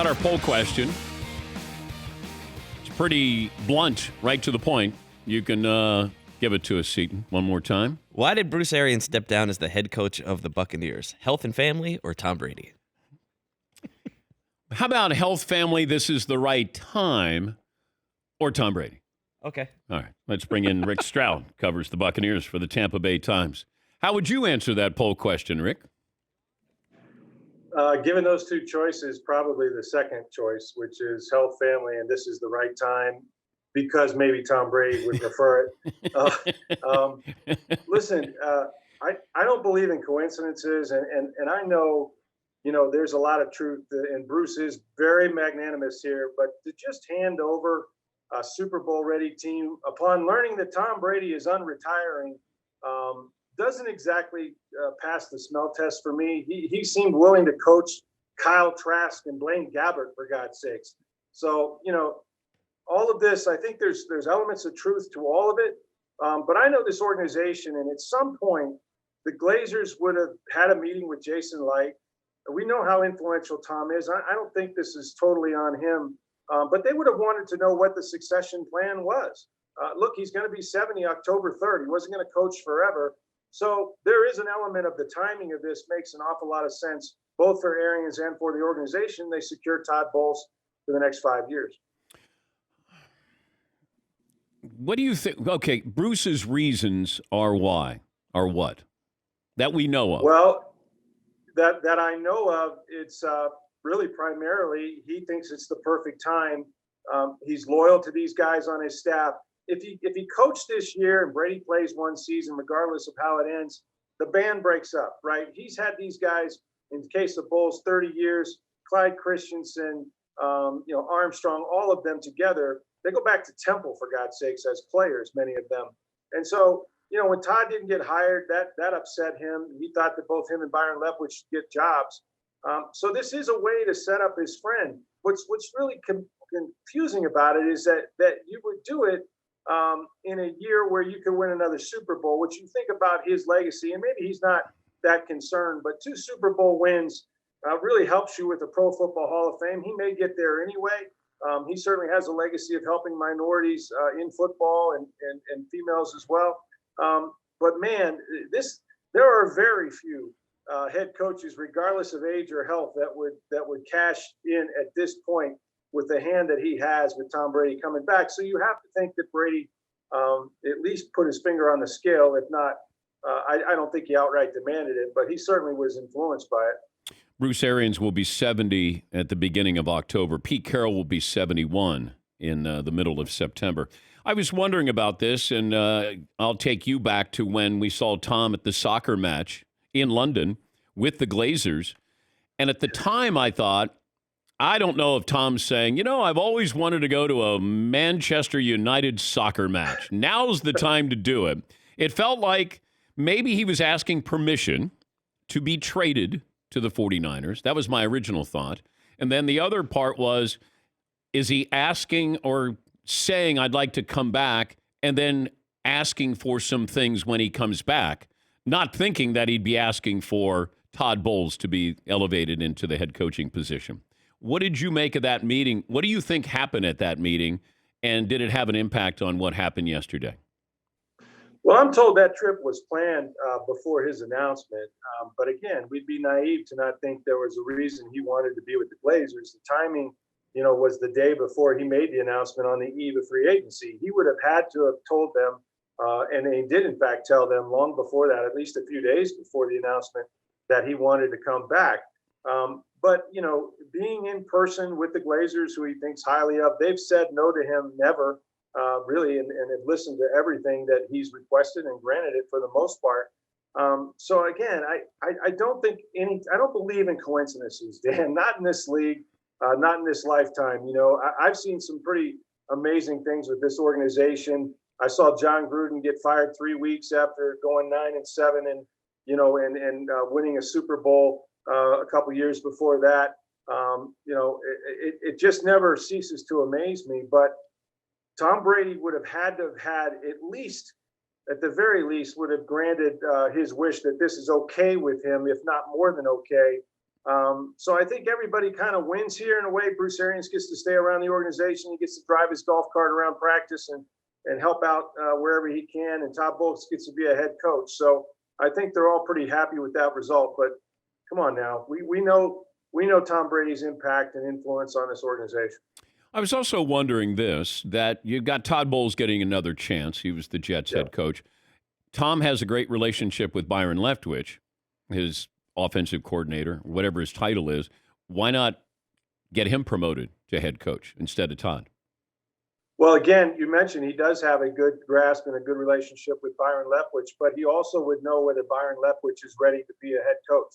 about our poll question? It's pretty blunt, right to the point. You can give it to us, Seton, one more time. Why did Bruce Arians step down as the head coach of the Buccaneers? Health and family or Tom Brady? How about health, family, this is the right time, or Tom Brady? Okay. All right, let's bring in Rick Stroud, covers the Buccaneers for the Tampa Bay Times. How would you answer that poll question, Rick? Given those two choices, probably the second choice, which is health, family, and this is the right time, because maybe Tom Brady would prefer it. Listen, I don't believe in coincidences, and I know, there's a lot of truth, and Bruce is very magnanimous here, but to just hand over a Super Bowl ready team upon learning that Tom Brady is unretiring doesn't exactly pass the smell test for me. He seemed willing to coach Kyle Trask and Blaine Gabbert, for God's sakes. So, all of this, I think there's elements of truth to all of it. But I know this organization, and at some point, the Glazers would have had a meeting with Jason Light. We know how influential Tom is. I don't think this is totally on him. But they would have wanted to know what the succession plan was. Look, he's going to be 70 October 3rd. He wasn't going to coach forever. So there is an element of the timing of this makes an awful lot of sense, both for Arians and for the organization. They secure Todd Bowles for the next 5 years. What do you think? Okay, Bruce's reasons are why, or what? That we know of. Well, that I know of, it's really primarily he thinks it's the perfect time. He's loyal to these guys on his staff. If he coached this year and Brady plays one season, regardless of how it ends, the band breaks up, right? He's had these guys, in the case of Bulls, 30 years, Clyde Christensen, Armstrong, all of them together. They go back to Temple, for God's sakes, as players, many of them. And so, when Todd didn't get hired, that upset him. He thought that both him and Byron Leftwich should get jobs. So this is a way to set up his friend. What's really confusing about it is that you would do it in a year where you could win another Super Bowl, which you think about his legacy, and maybe he's not that concerned, but 2 Super Bowl wins really helps you with the Pro Football Hall of Fame. He may get there anyway. He certainly has a legacy of helping minorities in football and females as well. But man, there are very few head coaches, regardless of age or health, that would cash in at this point with the hand that he has with Tom Brady coming back. So you have to think that Brady at least put his finger on the scale. If not, I don't think he outright demanded it, but he certainly was influenced by it. Bruce Arians will be 70 at the beginning of October. Pete Carroll will be 71 in the middle of September. I was wondering about this, and I'll take you back to when we saw Tom at the soccer match in London with the Glazers. And at the time, I thought, I don't know if Tom's saying, I've always wanted to go to a Manchester United soccer match. Now's the time to do it. It felt like maybe he was asking permission to be traded to the 49ers. That was my original thought. And then the other part was, is he asking or saying, I'd like to come back, and then asking for some things when he comes back, not thinking that he'd be asking for Todd Bowles to be elevated into the head coaching position. What did you make of that meeting? What do you think happened at that meeting, and did it have an impact on what happened yesterday? Well, I'm told that trip was planned before his announcement. But again, we'd be naive to not think there was a reason he wanted to be with the Glazers. The timing, was the day before he made the announcement on the eve of free agency. He would have had to have told them, and he did in fact tell them long before that, at least a few days before the announcement, that he wanted to come back. But, being in person with the Glazers, who he thinks highly of, they've said no to him never, really, and have listened to everything that he's requested and granted it for the most part. So again, I don't believe in coincidences, Dan, not in this league, not in this lifetime. I've seen some pretty amazing things with this organization. I saw John Gruden get fired 3 weeks after going 9-7 and winning a Super Bowl a couple years before that. It just never ceases to amaze me. But Tom Brady would have had to have had at the very least, would have granted his wish that this is okay with him, if not more than okay. So I think everybody kind of wins here in a way. Bruce Arians gets to stay around the organization. He gets to drive his golf cart around practice and help out wherever he can. And Todd Bowles gets to be a head coach. So I think they're all pretty happy with that result. But come on now, we know Tom Brady's impact and influence on this organization. I was also wondering that you got Todd Bowles getting another chance. He was the Jets head coach. Tom has a great relationship with Byron Leftwich, his offensive coordinator, whatever his title is. Why not get him promoted to head coach instead of Todd? Well, again, you mentioned he does have a good grasp and a good relationship with Byron Leftwich, but he also would know whether Byron Leftwich is ready to be a head coach.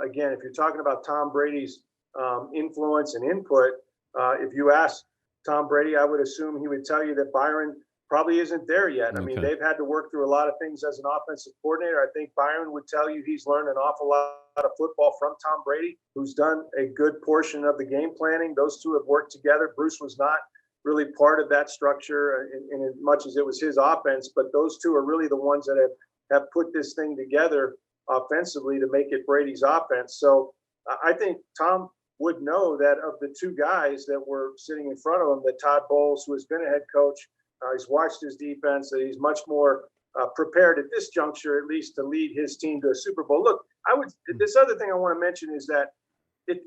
Again, if you're talking about Tom Brady's influence and input, if you ask Tom Brady, I would assume he would tell you that Byron probably isn't there yet. I mean, they've had to work through a lot of things as an offensive coordinator. I think Byron would tell you he's learned an awful lot of football from Tom Brady, who's done a good portion of the game planning. Those two have worked together. Bruce was not really part of that structure in as much as it was his offense, but those two are really the ones that have put this thing together offensively to make it Brady's offense. So I think Tom would know that of the two guys that were sitting in front of him, that Todd Bowles, who has been a head coach, he's watched his defense, that he's much more prepared at this juncture, at least, to lead his team to a Super Bowl. Look, this other thing I want to mention is that the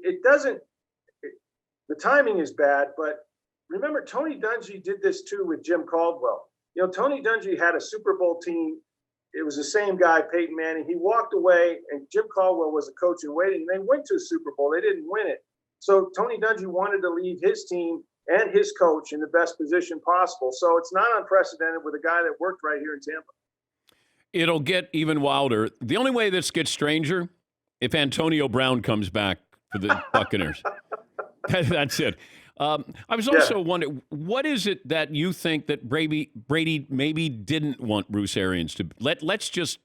timing is bad, but remember, Tony Dungy did this too with Jim Caldwell. You know, Tony Dungy had a Super Bowl team. It was the same guy, Peyton Manning. He walked away, and Jim Caldwell was a coach in waiting. They went to a Super Bowl. They didn't win it. So Tony Dungy wanted to leave his team and his coach in the best position possible. So it's not unprecedented with a guy that worked right here in Tampa. It'll get even wilder. The only way this gets stranger, if Antonio Brown comes back for the Buccaneers. That's it. I was also wondering, what is it that you think that Brady maybe didn't want Bruce Arians to let's just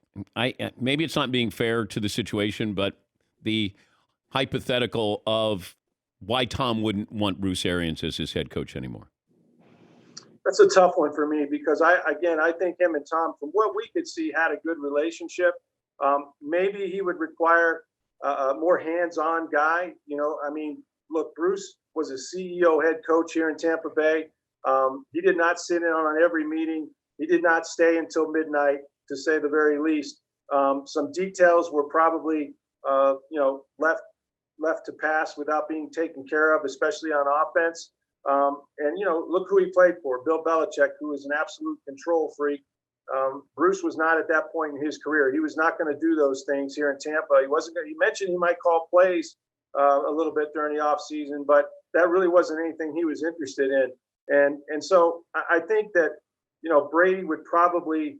maybe it's not being fair to the situation, but the hypothetical of why Tom wouldn't want Bruce Arians as his head coach anymore? That's a tough one for me because I think him and Tom, from what we could see, had a good relationship. Maybe he would require a more hands-on guy. You know, I mean, look, Bruce was a CEO head coach here in Tampa Bay. He did not sit in on every meeting. He did not stay until midnight, to say the very least. Some details were probably, left to pass without being taken care of, especially on offense. And, look who he played for, Bill Belichick, who is an absolute control freak. Bruce was not at that point in his career. He was not going to do those things here in Tampa. He mentioned he might call plays a little bit during the offseason, but that really wasn't anything he was interested in. And so I think that, Brady would probably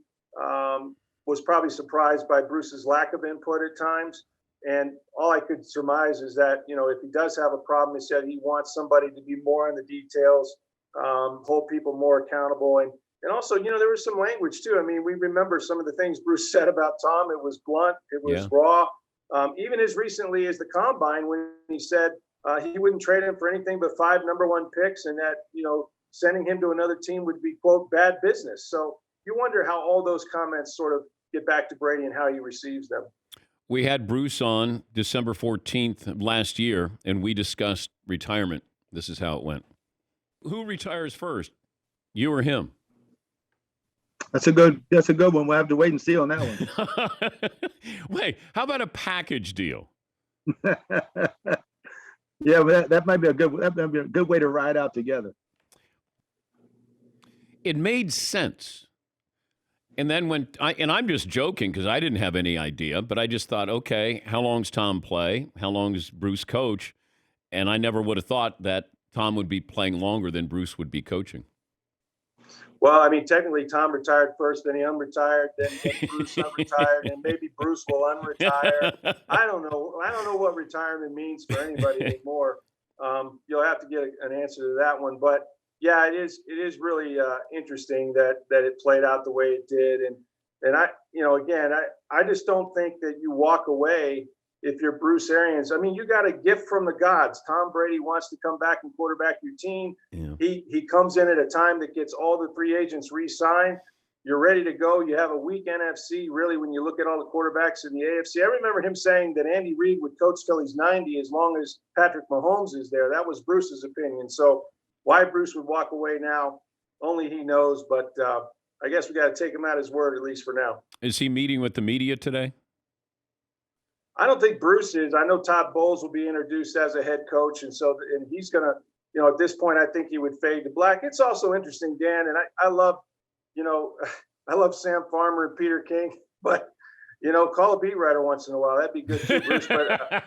was probably surprised by Bruce's lack of input at times. And all I could surmise is that, if he does have a problem, he said he wants somebody to be more on the details, hold people more accountable. And also, there was some language too. I mean, we remember some of the things Bruce said about Tom. It was blunt. It was raw. Even as recently as the Combine, when he said he wouldn't trade him for anything but 5 number 1 picks, and that, sending him to another team would be, quote, bad business. So you wonder how all those comments sort of get back to Brady and how he receives them. We had Bruce on December 14th last year, and we discussed retirement. This is how it went. Who retires first, you or him? That's a good one. We'll have to wait and see on that one. Wait, how about a package deal? Yeah, that might be a good way to ride out together. It made sense. And then I'm just joking because I didn't have any idea, but I just thought, okay, how long's Tom play? How long is Bruce coach? And I never would have thought that Tom would be playing longer than Bruce would be coaching. Well, I mean, technically Tom retired first, then he unretired, then Bruce unretired, and maybe Bruce will unretire. I don't know what retirement means for anybody anymore. You'll have to get an answer to that one. But yeah, it is really interesting that it played out the way it did. And I just don't think that you walk away if you're Bruce Arians. I mean, you got a gift from the gods. Tom Brady wants to come back and quarterback your team. Yeah. He comes in at a time that gets all the free agents re-signed. you're ready to go. You have a weak NFC, really, when you look at all the quarterbacks in the AFC. I remember him saying that Andy Reid would coach till he's 90 as long as Patrick Mahomes is there. That was Bruce's opinion. So why Bruce would walk away now, only he knows. But I guess we got to take him at his word, at least for now. Is he meeting with the media today? I don't think Bruce is. I know Todd Bowles will be introduced as a head coach. And he's going to, at this point, I think he would fade to black. It's also interesting, Dan, and I love, I love Sam Farmer and Peter King, but, call a beat writer once in a while. That'd be good too, Bruce. But,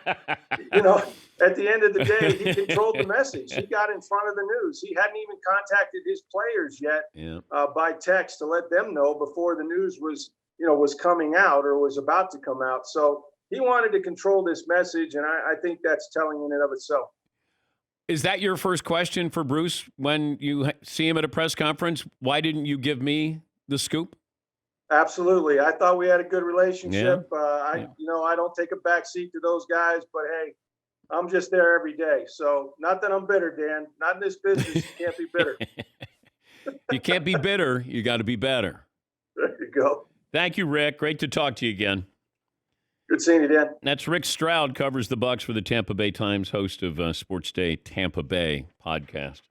at the end of the day, he controlled the message. He got in front of the news. He hadn't even contacted his players yet by text to let them know before the news was coming out or was about to come out. So he wanted to control this message, and I think that's telling in and of itself. Is that your first question for Bruce when you see him at a press conference? Why didn't you give me the scoop? Absolutely. I thought we had a good relationship. I don't take a back seat to those guys, but hey, I'm just there every day. So not that I'm bitter, Dan. Not in this business. You can't be bitter. You can't be bitter. You got to be better. There you go. Thank you, Rick. Great to talk to you again. Good seeing you, Dan. That's Rick Stroud, covers the Bucs for the Tampa Bay Times, host of Sports Day Tampa Bay podcast.